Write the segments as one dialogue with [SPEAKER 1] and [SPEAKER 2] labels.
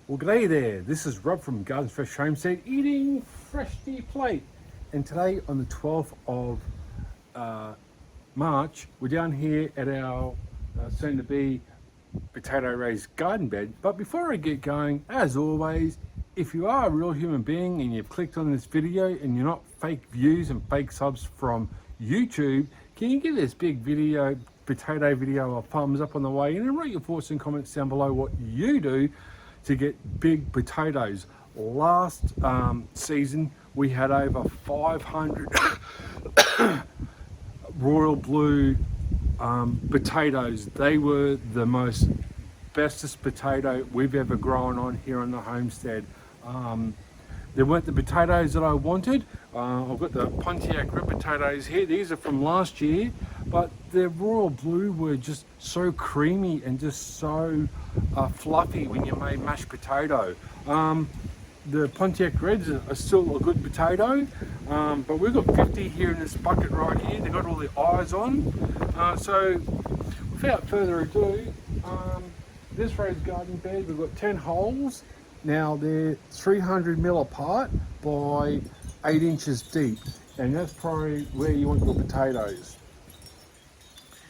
[SPEAKER 1] Well, g'day there. This is Rob from Gardens Fresh Homestead eating fresh to your plate. And today, on the 12th of March, we're down here at our soon-to-be potato raised garden bed. But before I get going, as always, if you are a real human being and you've clicked on this video and you're not fake views and fake subs from YouTube, can you give this big potato video a thumbs up on the way in and write your thoughts and comments down below what you do to get big potatoes. Last season we had over 500 royal blue potatoes. They were the most bestest potato we've ever grown on here on the homestead. They weren't the potatoes that I wanted. I've got the Pontiac red potatoes here. These are from last year, but the royal blue were just so creamy and just so fluffy when you made mashed potato. The Pontiac reds are still a good potato, but we've got 50 here in this bucket right here. They've got all the eyes on. So without further ado, this raised garden bed, we've got 10 holes. Now they're 300 mil apart by 8 inches deep, and that's probably where you want your potatoes.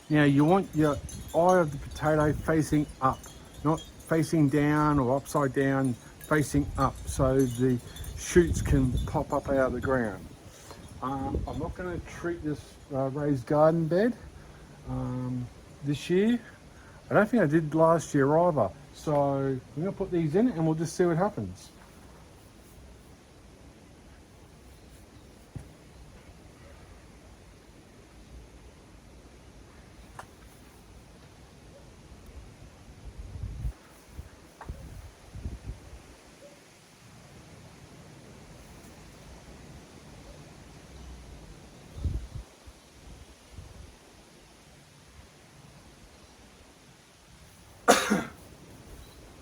[SPEAKER 1] Now you want your eye of the potato facing up, not facing down or upside down, facing up, so the shoots can pop up out of the ground. I'm not going to treat this raised garden bed this year. I don't think I did last year either. So I'm going to put these in and we'll just see what happens.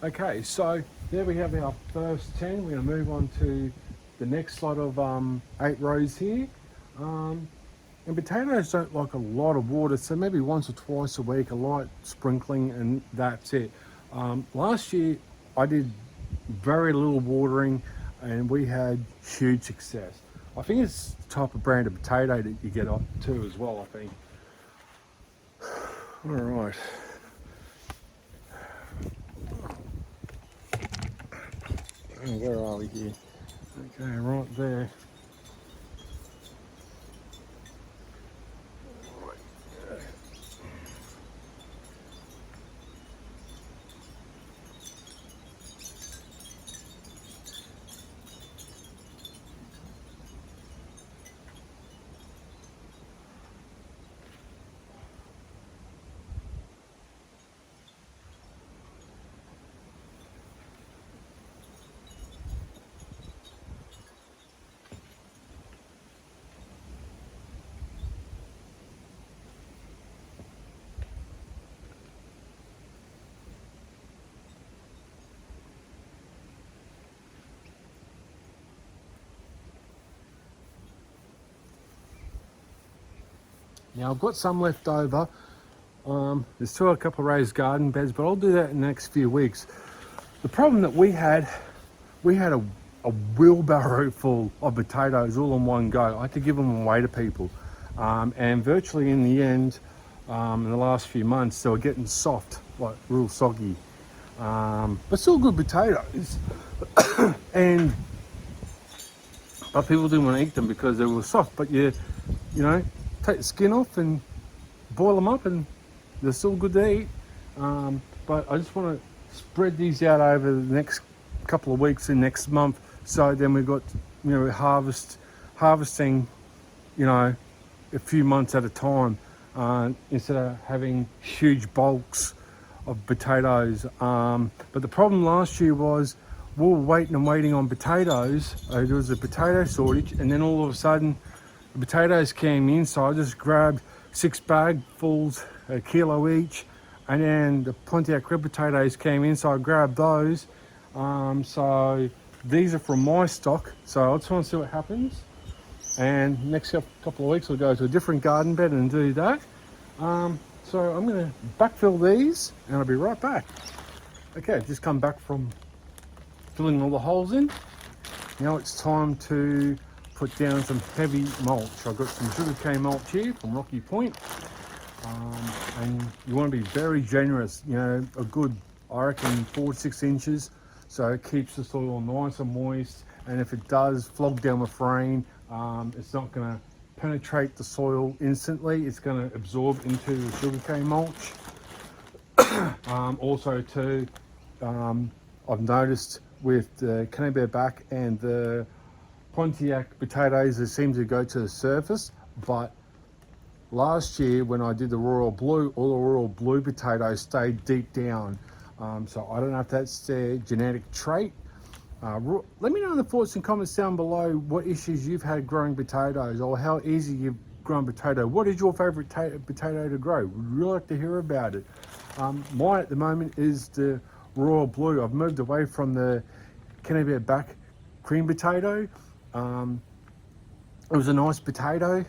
[SPEAKER 1] Okay, so there we have our first 10. We're going to move on to the next lot of 8 rows here. And potatoes don't like a lot of water, so maybe once or twice a week, a light sprinkling, and that's it. Last year I did very little watering and we had huge success. I think it's the type of brand of potato that you get up to as well, I think. All right. Oh, where are we here? Okay, right there. Now I've got some left over. There's still a couple of raised garden beds, but I'll do that in the next few weeks. The problem that we had a wheelbarrow full of potatoes all in one go. I had to give them away to people. And virtually in the end, in the last few months, they were getting soft, like real soggy. But still good potatoes. But people didn't want to eat them because they were soft. But you know, take the skin off and boil them up and they're still good to eat. But I just want to spread these out over the next couple of weeks and next month, so then we've got, you know, harvesting, you know, a few months at a time, instead of having huge bulks of potatoes. But the problem last year was we were waiting on potatoes. There was a potato shortage, and then all of a sudden the potatoes came in, so I just grabbed 6 bagfuls, a kilo each, and then the Pontiac red potatoes came in, so I grabbed those. So these are from my stock, so I just want to see what happens. And next couple of weeks we'll go to a different garden bed and do that. So I'm going to backfill these and I'll be right back. Okay, just come back from filling all the holes in. Now it's time to put down some heavy mulch. I've got some sugarcane mulch here from Rocky Point. And you want to be very generous, you know, a good, I reckon, 4 to 6 inches, so it keeps the soil nice and moist. And if it does flog down with rain, it's not going to penetrate the soil instantly. It's going to absorb into the sugarcane mulch. Also too, I've noticed with the Canterbury back and the Pontiac potatoes, they seem to go to the surface, but last year when I did the Royal Blue, all the Royal Blue potatoes stayed deep down. So I don't know if that's their genetic trait. Let me know in the thoughts and comments down below what issues you've had growing potatoes, or how easy you've grown potato. What is your favourite potato to grow? We'd really like to hear about it. Mine at the moment is the Royal Blue. I've moved away from the Canterbury back cream potato. It was a nice potato,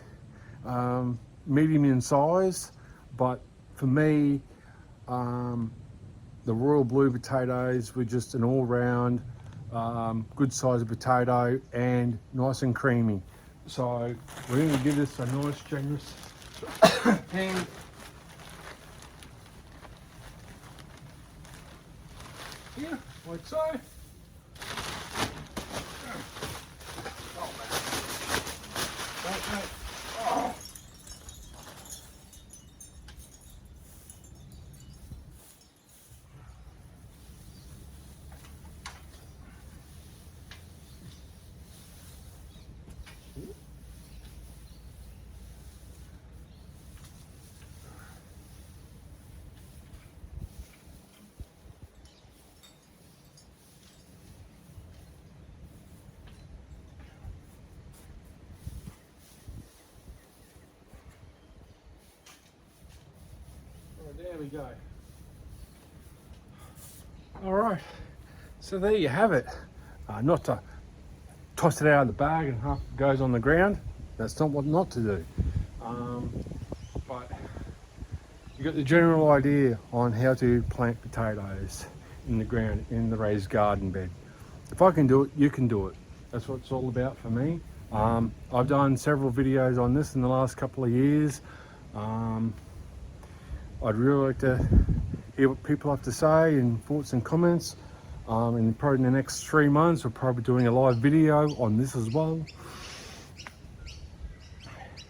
[SPEAKER 1] medium in size, but for me, the Royal Blue potatoes were just an all-round good size of potato and nice and creamy. So we're going to give this a nice generous hand. Here, like so. Oh, man. Oh. There we go. All right, so there you have it. Not to toss it out of the bag and half goes on the ground. That's not what not to do. But you got the general idea on how to plant potatoes in the ground, in the raised garden bed. If I can do it, you can do it. That's what it's all about for me. I've done several videos on this in the last couple of years. I'd really like to hear what people have to say in thoughts and comments. And probably in the next 3 months, we're probably doing a live video on this as well.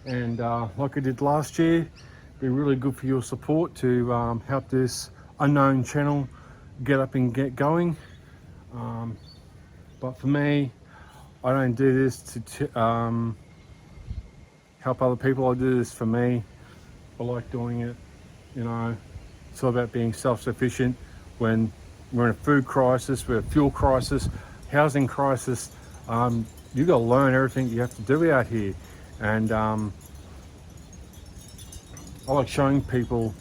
[SPEAKER 1] And like I did last year, it'd be really good for your support to help this unknown channel get up and get going. But for me, I don't do this to help other people. I do this for me. I like doing it. You know, it's all about being self-sufficient. When we're in a food crisis, we're in a fuel crisis, housing crisis, you've got to learn everything you have to do out here. And I like showing people,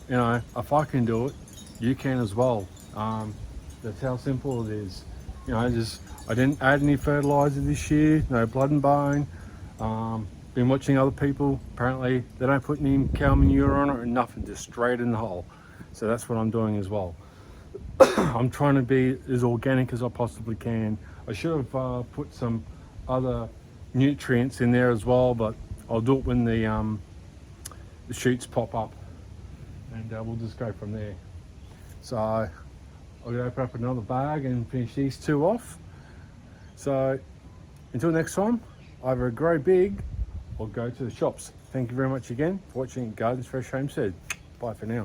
[SPEAKER 1] you know, if I can do it, you can as well. That's how simple it is. You know, I didn't add any fertilizer this year, no blood and bone. Been watching other people, apparently they don't put any cow manure on it or nothing, just straight in the hole. So that's what I'm doing as well. I'm trying to be as organic as I possibly can. I should have put some other nutrients in there as well, but I'll do it when the shoots pop up, and we'll just go from there. So I'll open up another bag and finish these 2 off. So until next time, either grow big or go to the shops. Thank you very much again for watching Gardens Fresh Homestead. Bye for now.